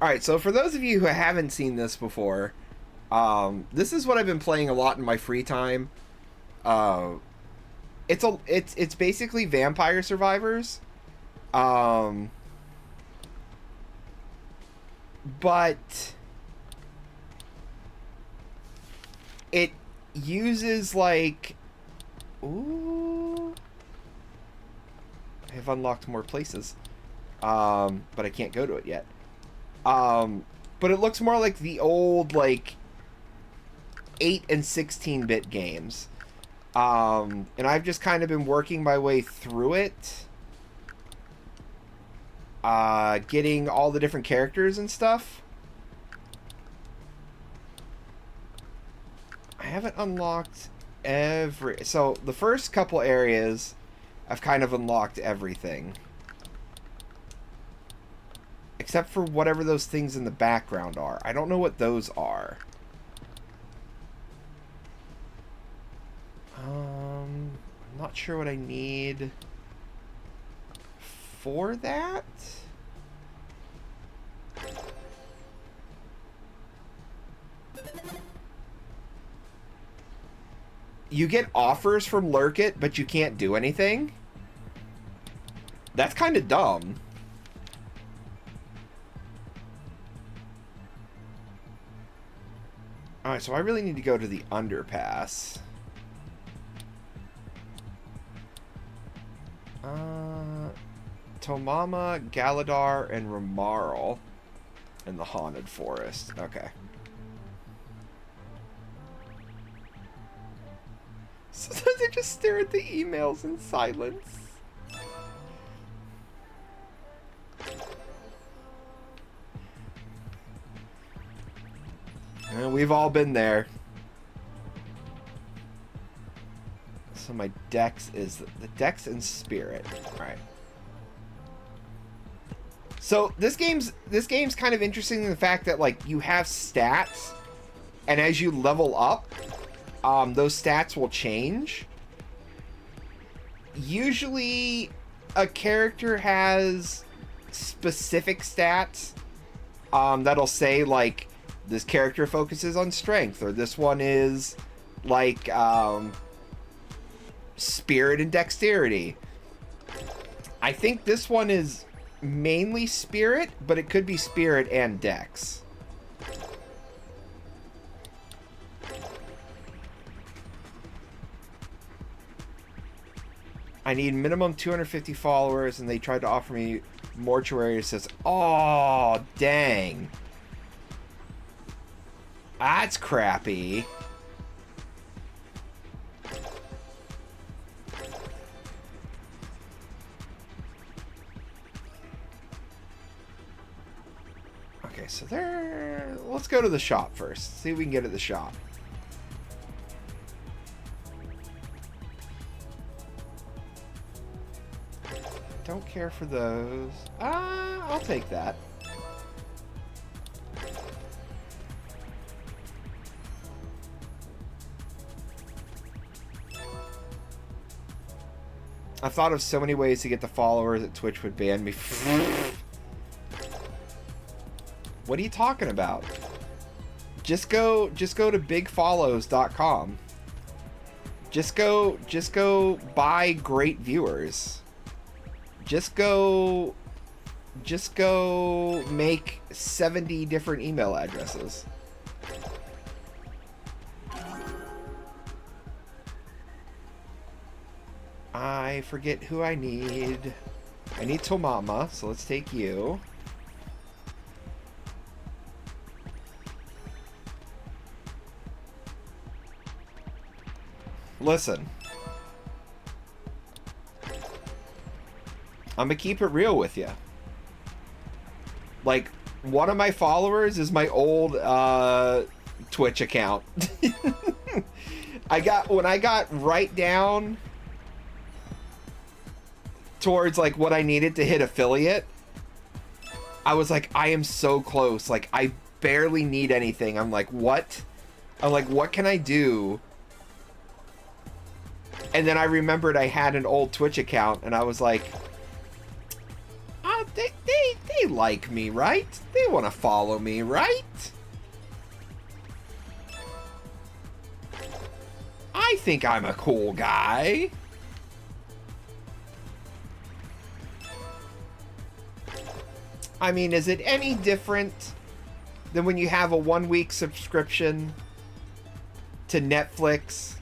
Alright, so for those of you who haven't seen this before, this is what I've been playing a lot in my free time. Uh, it's basically Vampire Survivors. But it uses like, ooh, I've unlocked more places, but I can't go to it yet. But it looks more like the old like 8 and 16-bit games, and I've just kind of been working my way through it, getting all the different characters and stuff. I haven't unlocked so the first couple areas I've kind of unlocked everything except for whatever those things in the background are. I don't know what those are. I'm not sure what I need for that. You get offers from Lurk It, but you can't do anything? That's kind of dumb. Alright, so I really need to go to the underpass. Tomama, Galadar, and Ramarl in the Haunted Forest. Okay. Sometimes I just stare at the emails in silence. And we've all been there. So my dex is the dex and spirit. Alright. So this game's kind of interesting in the fact that like you have stats, and as you level up, those stats will change. Usually a character has specific stats that'll say like this character focuses on strength, or this one is like spirit and dexterity. I think this one is mainly spirit, but it could be spirit and dex. I need minimum 250 followers, and they tried to offer me mortuary assist. Oh, dang. That's crappy. Okay, so there... Let's go to the shop first. See if we can get at the shop. Don't care for those. I'll take that. I thought of so many ways to get the followers that Twitch would ban me. What are you talking about? Just go to bigfollows.com. Just go buy great viewers. Just go make 70 different email addresses. I forget who I need. I need Tomama, so let's take you. Listen. I'm gonna keep it real with you. Like, one of my followers is my old Twitch account. When I got right down towards like what I needed to hit affiliate, I was like, I am so close. Like, I barely need anything. I'm like, what? I'm like, what can I do? And then I remembered I had an old Twitch account, and I was like, they like me, right? They want to follow me, right? I think I'm a cool guy. I mean, is it any different than when you have a 1-week subscription to Netflix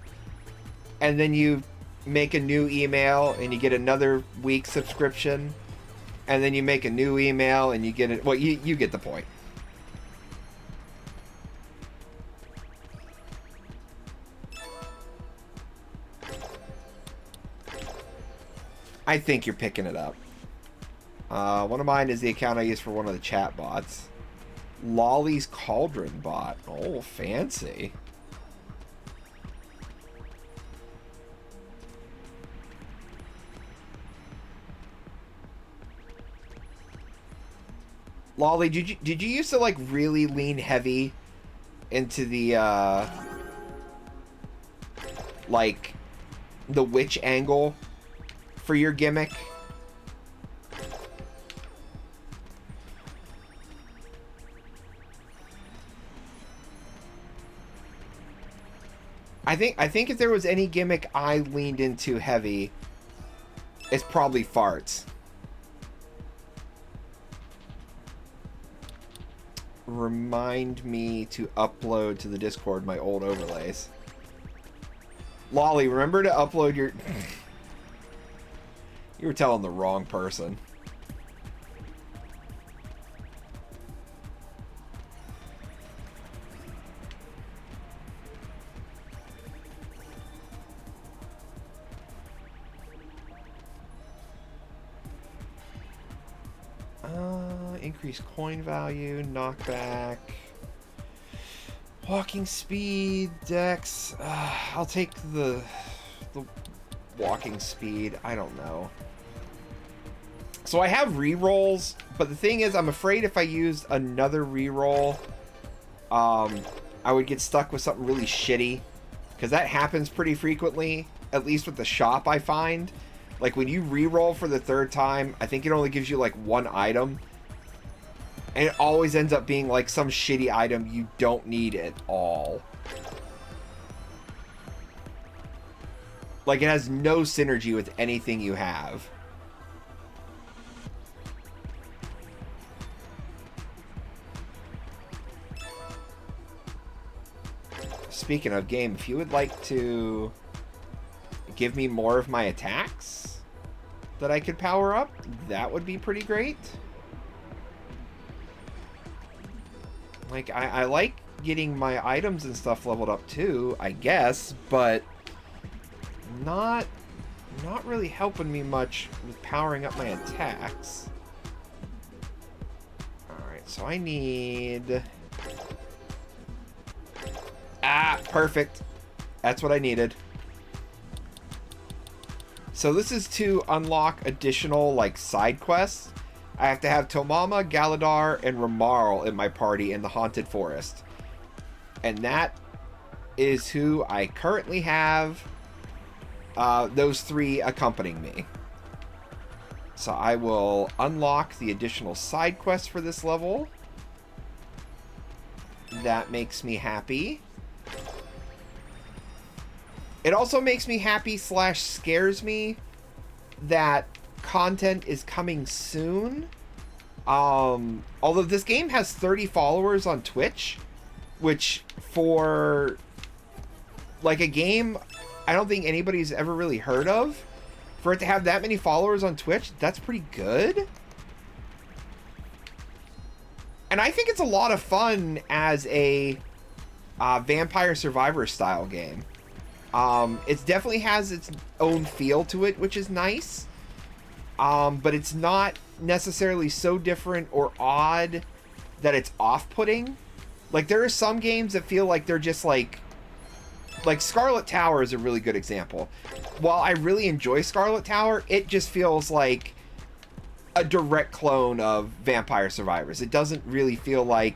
and then you make a new email and you get another week subscription and then you make a new email and you get it? Well, you get the point. I think you're picking it up. One of mine is the account I use for one of the chat bots. Lolly's Cauldron bot. Oh, fancy. Lolly, did you used to like really lean heavy into the like the witch angle for your gimmick? I think if there was any gimmick I leaned into heavy, it's probably farts. Remind me to upload to the Discord my old overlays. Lolly, remember to upload your... You were telling the wrong person. Increase coin value, knockback, walking speed, dex. I'll take the walking speed. I don't know. So I have rerolls, but the thing is, I'm afraid if I used another reroll, I would get stuck with something really shitty, because that happens pretty frequently, at least with the shop, I find. Like, when you reroll for the 3rd time, I think it only gives you, like, 1 item. And it always ends up being, like, some shitty item you don't need at all. Like, it has no synergy with anything you have. Speaking of game, if you would like to give me more of my attacks that I could power up, that would be pretty great. Like, I like getting my items and stuff leveled up too, I guess, but not really helping me much with powering up my attacks. Alright, so I need... perfect. That's what I needed. So this is to unlock additional, like, side quests. I have to have Tomama, Galadar, and Ramarl in my party in the Haunted Forest. And that is who I currently have, those 3 accompanying me. So I will unlock the additional side quests for this level. That makes me happy. It also makes me happy / scares me that content is coming soon. Although this game has 30 followers on Twitch, which for like a game I don't think anybody's ever really heard of, for it to have that many followers on Twitch, that's pretty good. And I think it's a lot of fun as a Vampire Survivor style game. It definitely has its own feel to it, which is nice. But it's not necessarily so different or odd that it's off-putting. Like, there are some games that feel like they're just like Scarlet Tower is a really good example. While I really enjoy Scarlet Tower, it just feels like a direct clone of Vampire Survivors. It doesn't really feel like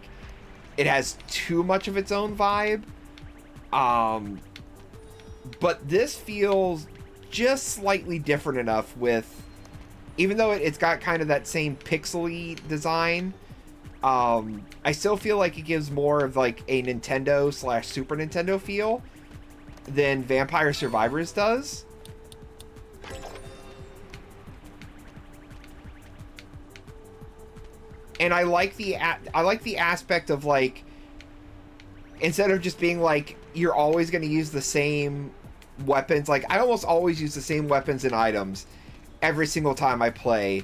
it has too much of its own vibe. But this feels just slightly different enough with even though it's got kind of that same pixely design, I still feel like it gives more of like a Nintendo / Super Nintendo feel than Vampire Survivors does. And I like the aspect of like, instead of just being like you're always going to use the same weapons, like I almost always use the same weapons and items every single time I play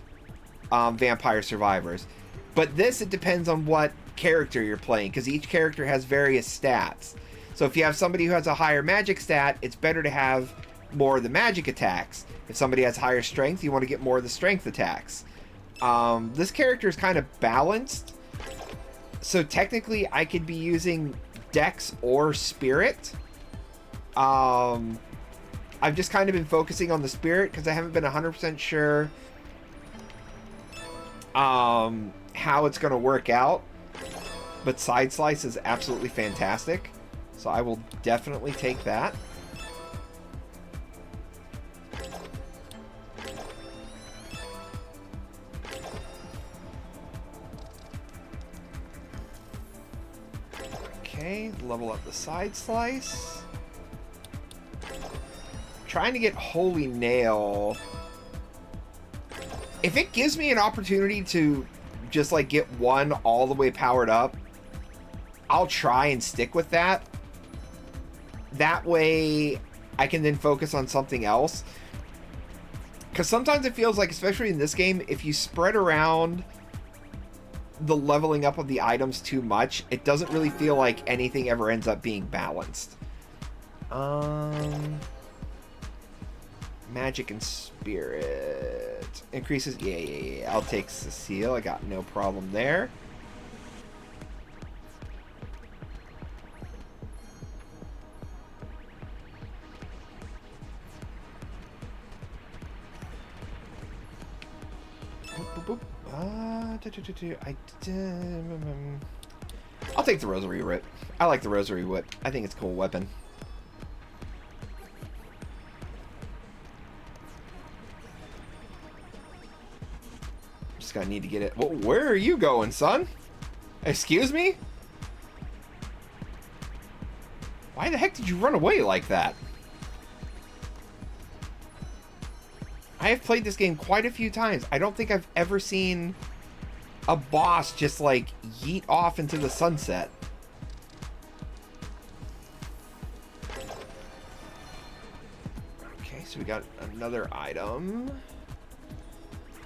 Vampire Survivors. But this, it depends on what character you're playing, because each character has various stats. So if you have somebody who has a higher magic stat, it's better to have more of the magic attacks. If somebody has higher strength, you want to get more of the strength attacks. This character is kind of balanced. So technically, I could be using Dex or Spirit. I've just kind of been focusing on the Spirit because I haven't been 100% sure how it's going to work out. But Side Slice is absolutely fantastic. So I will definitely take that. Okay, level up the Side Slice. Trying to get Holy Nail. If it gives me an opportunity to just like get one all the way powered up, I'll try and stick with that. That way I can then focus on something else. Because sometimes it feels like, especially in this game, if you spread around the leveling up of the items too much, it doesn't really feel like anything ever ends up being balanced. Magic and Spirit. Increases. Yeah. I'll take Cecile. I got no problem there. I'll take the Rosary Whip. I like the Rosary Whip. I think it's a cool weapon. Just gonna need to get it. Well, where are you going, son? Excuse me? Why the heck did you run away like that? I have played this game quite a few times. I don't think I've ever seen a boss just like yeet off into the sunset. Okay, so we got another item.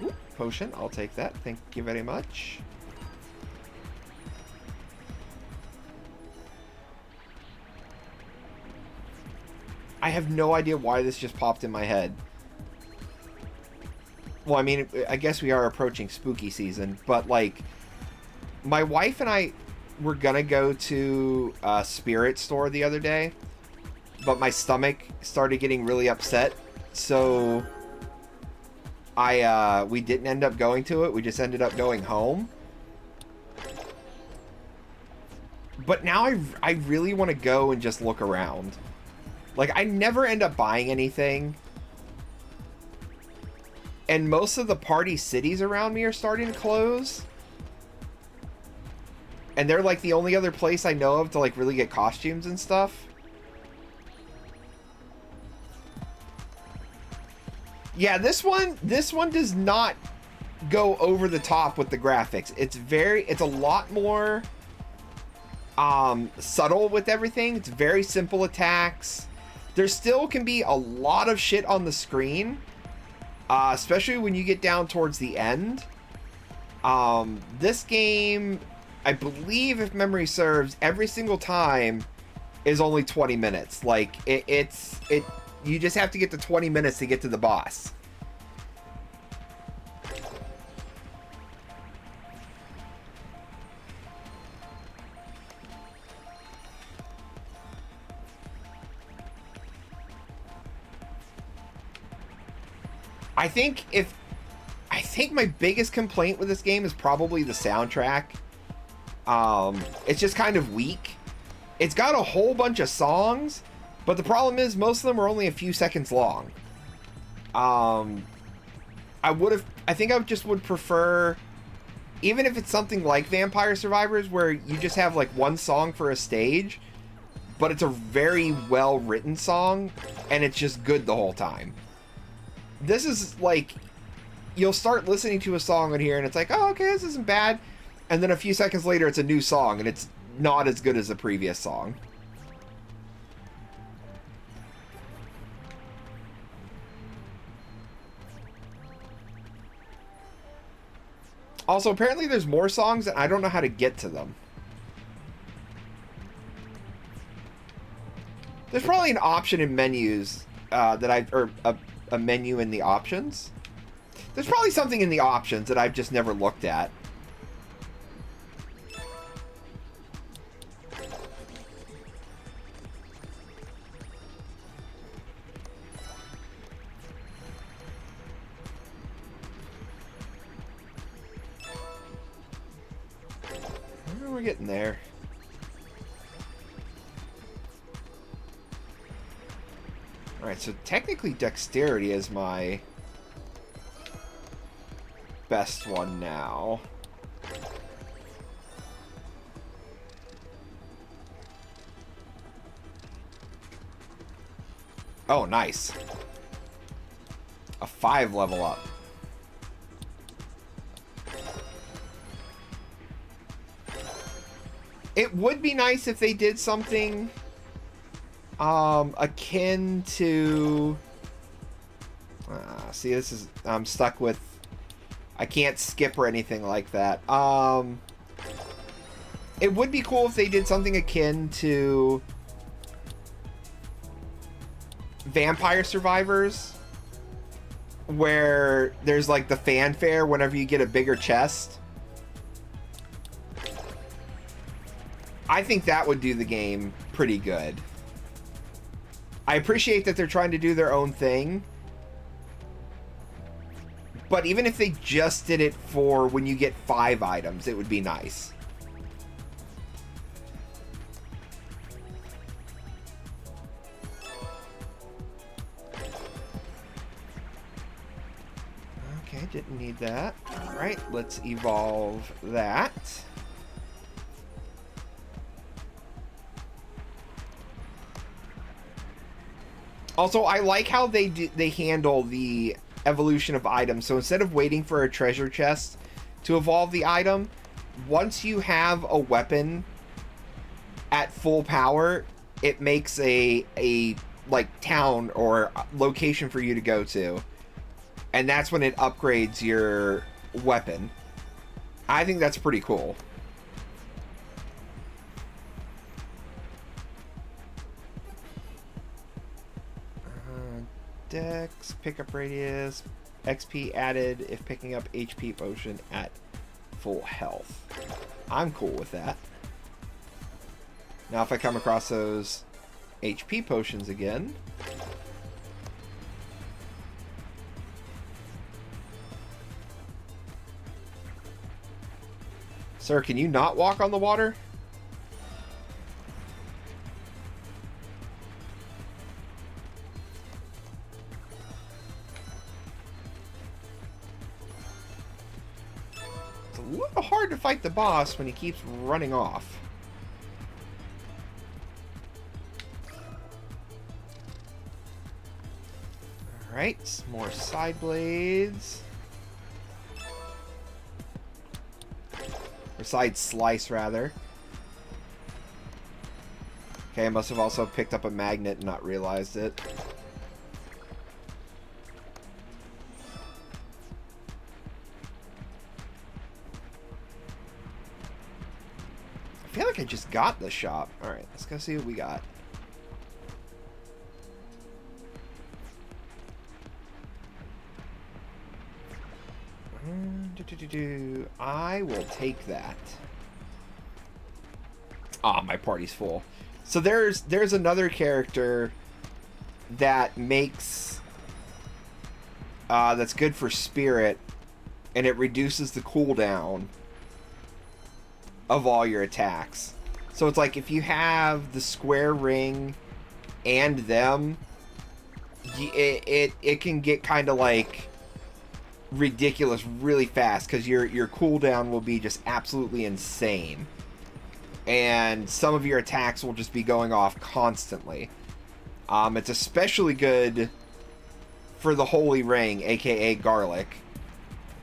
Ooh, potion, I'll take that. Thank you very much. I have no idea why this just popped in my head. Well, I mean, I guess we are approaching spooky season, but like, my wife and I were gonna go to a spirit store the other day, but my stomach started getting really upset, so we didn't end up going to it. We just ended up going home. But now I really want to go and just look around. Like, I never end up buying anything. And most of the party cities around me are starting to close. And they're like the only other place I know of to like really get costumes and stuff. Yeah, this one does not go over the top with the graphics. It's a lot more subtle with everything. It's very simple attacks. There still can be a lot of shit on the screen. Especially when you get down towards the end. This game, I believe, if memory serves, every single time is only 20 minutes. Like, you just have to get to 20 minutes to get to the boss. I think my biggest complaint with this game is probably the soundtrack. It's just kind of weak. It's got a whole bunch of songs, but the problem is most of them are only a few seconds long. I I think I just would prefer, even if it's something like Vampire Survivors, where you just have like one song for a stage, but it's a very well written song, and it's just good the whole time. This is like, you'll start listening to a song on here, and it's like, oh, okay, this isn't bad. And then a few seconds later, it's a new song, and it's not as good as the previous song. Also, apparently there's more songs, and I don't know how to get to them. There's probably an option in menus or a menu in the options. There's probably something in the options that I've just never looked at. We're getting there. Alright, so technically dexterity is my best one now. Oh, nice. A 5 level up. It would be nice if they did something akin to... see, this is... I'm stuck with... I can't skip or anything like that. It would be cool if they did something akin to Vampire Survivors, where there's like the fanfare whenever you get a bigger chest. I think that would do the game pretty good. I appreciate that they're trying to do their own thing, but even if they just did it for when you get 5 items, it would be nice. Okay, didn't need that. Alright, let's evolve that. Also, I like how they handle the evolution of items. So instead of waiting for a treasure chest to evolve the item, once you have a weapon at full power, it makes a like town or location for you to go to, and that's when it upgrades your weapon. I think that's pretty cool. Dex, pickup radius, XP added if picking up HP potion at full health. I'm cool with that. Now if I come across those HP potions again, sir, can you not walk on the water? A little hard to fight the boss when he keeps running off. Alright, more side blades. Or side slice, rather. Okay, I must have also picked up a magnet and not realized it. I feel like I just got the shop. Alright, let's go see what we got. I will take that. Ah, my party's full. So there's another character that makes that's good for spirit, and it reduces the cooldown of all your attacks. So it's like if you have the square ring and them, it can get kind of like ridiculous really fast because your cooldown will be just absolutely insane. And some of your attacks will just be going off constantly. It's especially good for the Holy Ring, aka Garlic.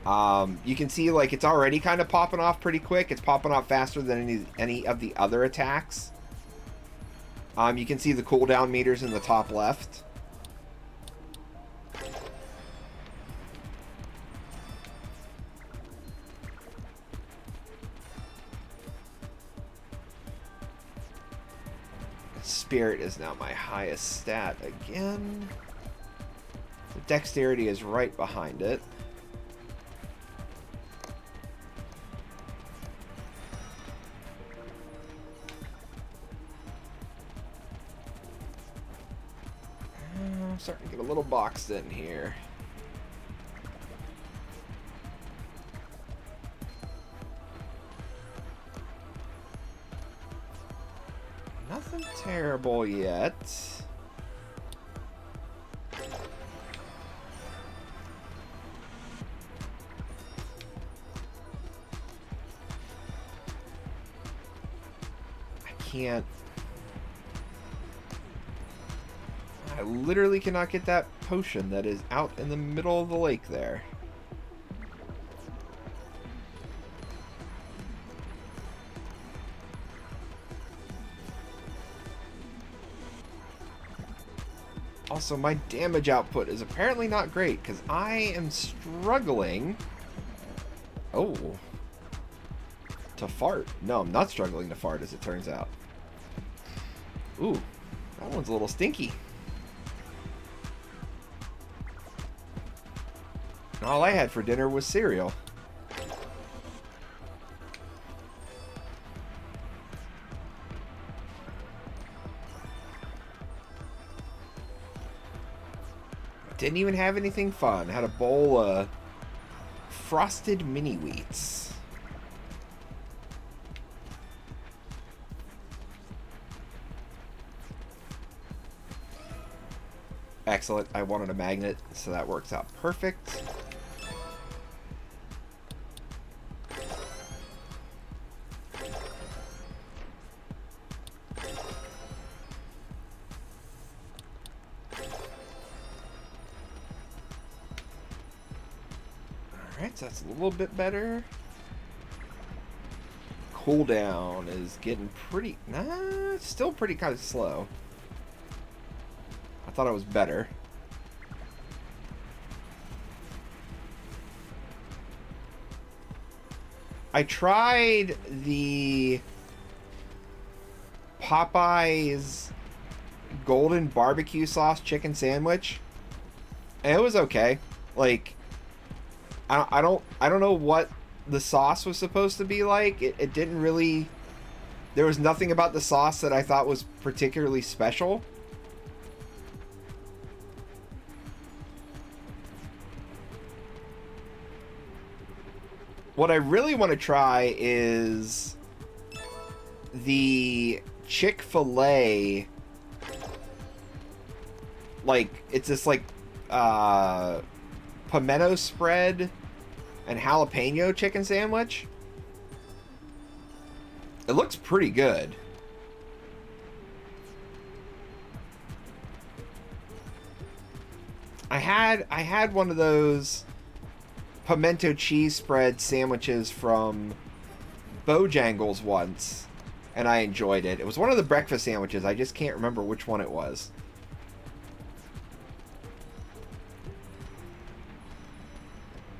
You can see, like, it's already kind of popping off pretty quick. It's popping off faster than any of the other attacks. You can see the cooldown meters in the top left. Spirit is now my highest stat again. The dexterity is right behind it. I'm starting to get a little boxed in here. Nothing terrible yet. I can't. I literally cannot get that potion that is out in the middle of the lake there. Also, my damage output is apparently not great, because I am struggling... Oh. To fart. No, I'm not struggling to fart, as it turns out. Ooh. That one's a little stinky. All I had for dinner was cereal. Didn't even have anything fun. Had a bowl of frosted mini wheats. Excellent. I wanted a magnet, so that works out perfect. Alright, so that's a little bit better. Cooldown is getting pretty... Nah, still pretty kind of slow. I thought it was better. I tried the Popeyes golden barbecue sauce chicken sandwich, and it was okay. Like, I don't know what the sauce was supposed to be like. It didn't really... There was nothing about the sauce that I thought was particularly special. What I really want to try is the Chick-fil-A, like, it's this, like, pimento spread and jalapeno chicken sandwich. It looks pretty good. I had one of those pimento cheese spread sandwiches from Bojangles once, and I enjoyed it. It was one of the breakfast sandwiches. I just can't remember which one it was.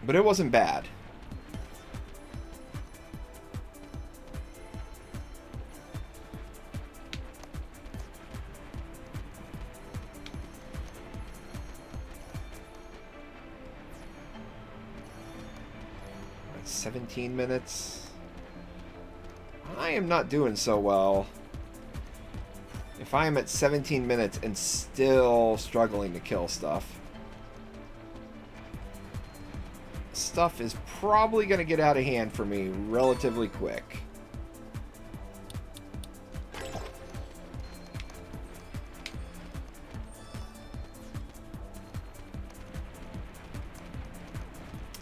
But it wasn't bad. That's 17 minutes. I am not doing so well. If I am at 17 minutes and still struggling to kill stuff. Stuff is probably going to get out of hand for me relatively quick.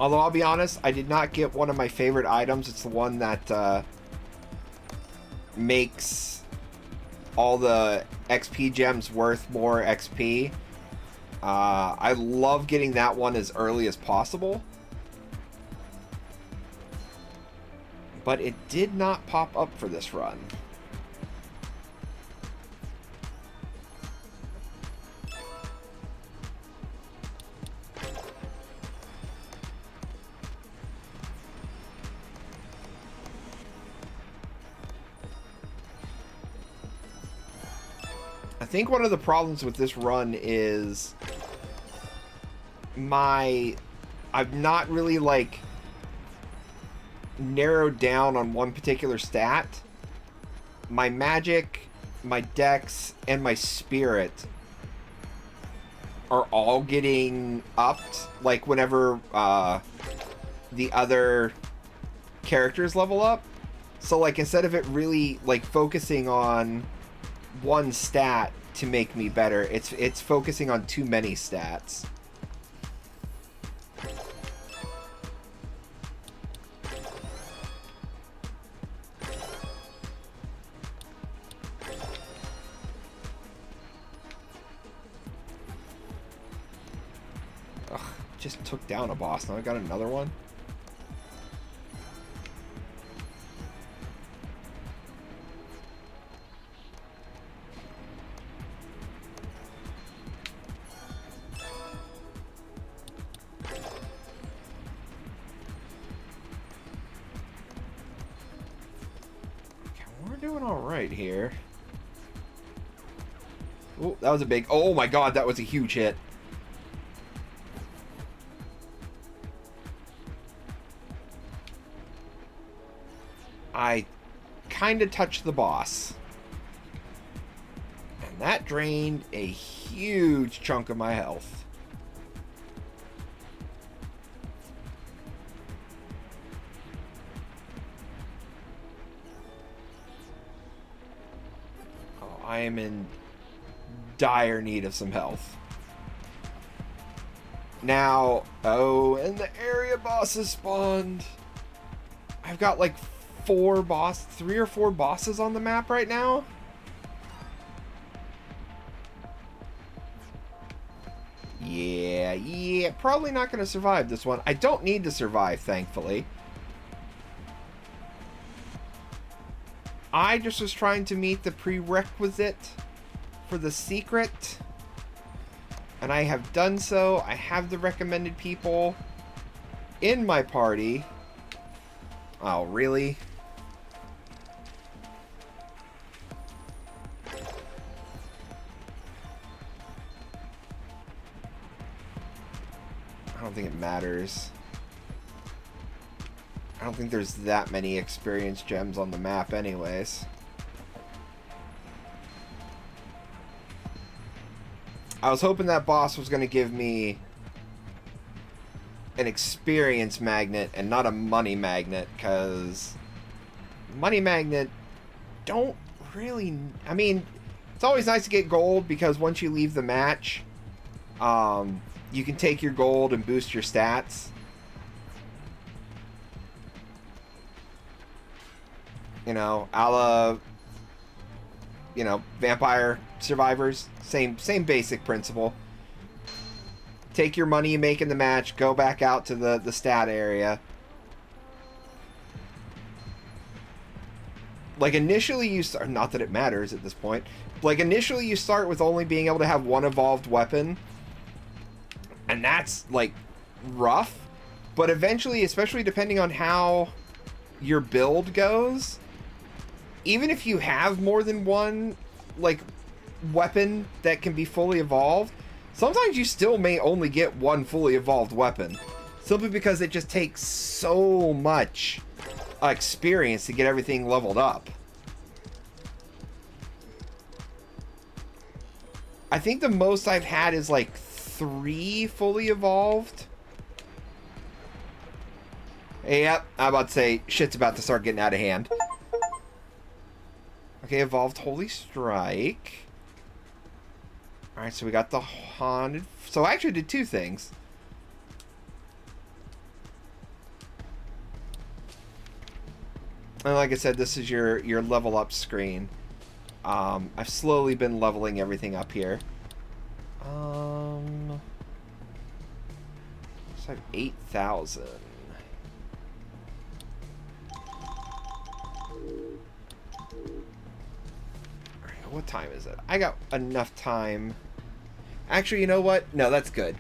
Although, I'll be honest, I did not get one of my favorite items. It's the one that makes all the XP gems worth more XP. I love getting that one as early as possible. But it did not pop up for this run. I think one of the problems with this run is I've not really, like, narrowed down on one particular stat. My magic, my dex, and my spirit are all getting upped, like, whenever the other characters level up. So, like, instead of it really, like, focusing on one stat to make me better, it's focusing on too many stats. Ugh, just took down a boss. Now I got another one. Doing all right here. Oh, that was a big... Oh my god, that was a huge hit. I kind of touched the boss. And that drained a huge chunk of my health. I am in dire need of some health. Now, oh, and the area bosses spawned. I've got like 3 or 4 bosses on the map right now. Yeah, probably not going to survive this one. I don't need to survive, thankfully. I just was trying to meet the prerequisite for the secret. And I have done so. I have the recommended people in my party. Oh, really? I don't think it matters. I don't think there's that many experience gems on the map anyways. I was hoping that boss was going to give me an experience magnet and not a money magnet, because money magnet don't really... I mean, it's always nice to get gold, because once you leave the match, you can take your gold and boost your stats. You know, a la, you know, Vampire Survivors. Same basic principle. Take your money you make in the match, go back out to the stat area. Like, initially you start... Not that it matters at this point. Like, initially you start with only being able to have one evolved weapon. And that's, like, rough. But eventually, especially depending on how your build goes... Even if you have more than one, like, weapon that can be fully evolved, sometimes you still may only get one fully evolved weapon. Simply because it just takes so much experience to get everything leveled up. I think the most I've had is, like, 3 fully evolved. Yep, I'm about to say, shit's about to start getting out of hand. Okay, evolved Holy Strike. Alright, so we got the Haunted... So I actually did 2 things. And like I said, this is your level up screen. I've slowly been leveling everything up here. So I have 8,000. What time is it? I got enough time. Actually, you know what? No, that's good.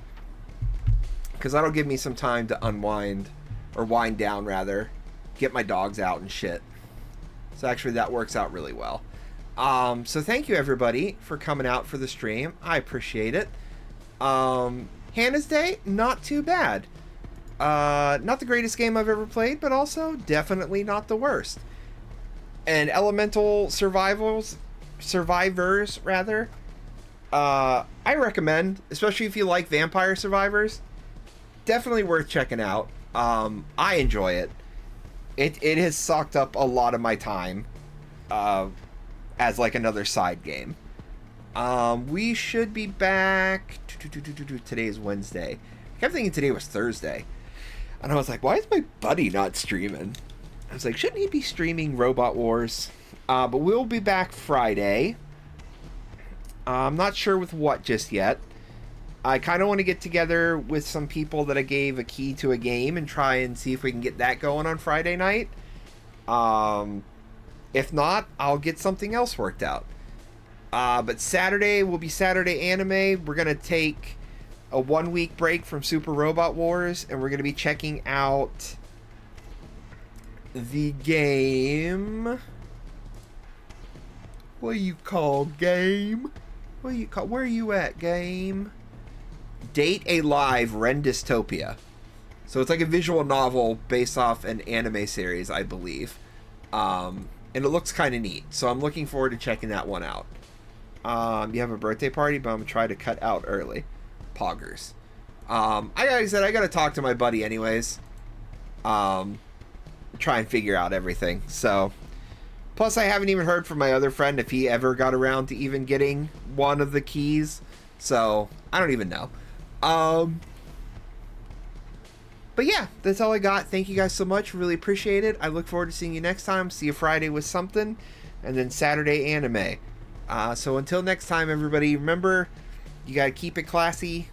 Because that'll give me some time to unwind, or wind down, rather. Get my dogs out and shit. So actually, that works out really well. So thank you, everybody, for coming out for the stream. I appreciate it. Hannah's Day, not too bad. Not the greatest game I've ever played, but also definitely not the worst. And Elemental Survivors, rather. I recommend, especially if you like Vampire Survivors. Definitely worth checking out. I enjoy it. It has sucked up a lot of my time as like another side game. We should be back. Today is Wednesday. I kept thinking today was Thursday. And I was like, why is my buddy not streaming? I was like, shouldn't he be streaming Robot Wars? But we'll be back Friday. I'm not sure with what just yet. I kind of want to get together with some people that I gave a key to a game and try and see if we can get that going on Friday night. If not, I'll get something else worked out. But Saturday will be Saturday Anime. We're going to take a 1 week break from Super Robot Wars, and we're going to be checking out the game. What do you call game? What do you call? Where are you at, game? Date a Live Ren Dystopia. So it's like a visual novel based off an anime series, I believe. And it looks kind of neat. So I'm looking forward to checking that one out. You have a birthday party, but I'm going to try to cut out early. Poggers. Like I said, I got to talk to my buddy anyways. Try and figure out everything. So, plus I haven't even heard from my other friend if he ever got around to even getting one of the keys. So, I don't even know. But yeah, that's all I got. Thank you guys so much. Really appreciate it. I look forward to seeing you next time. See you Friday with something. And then Saturday anime. So until next time, everybody, remember, you gotta keep it classy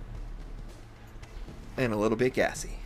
and a little bit gassy.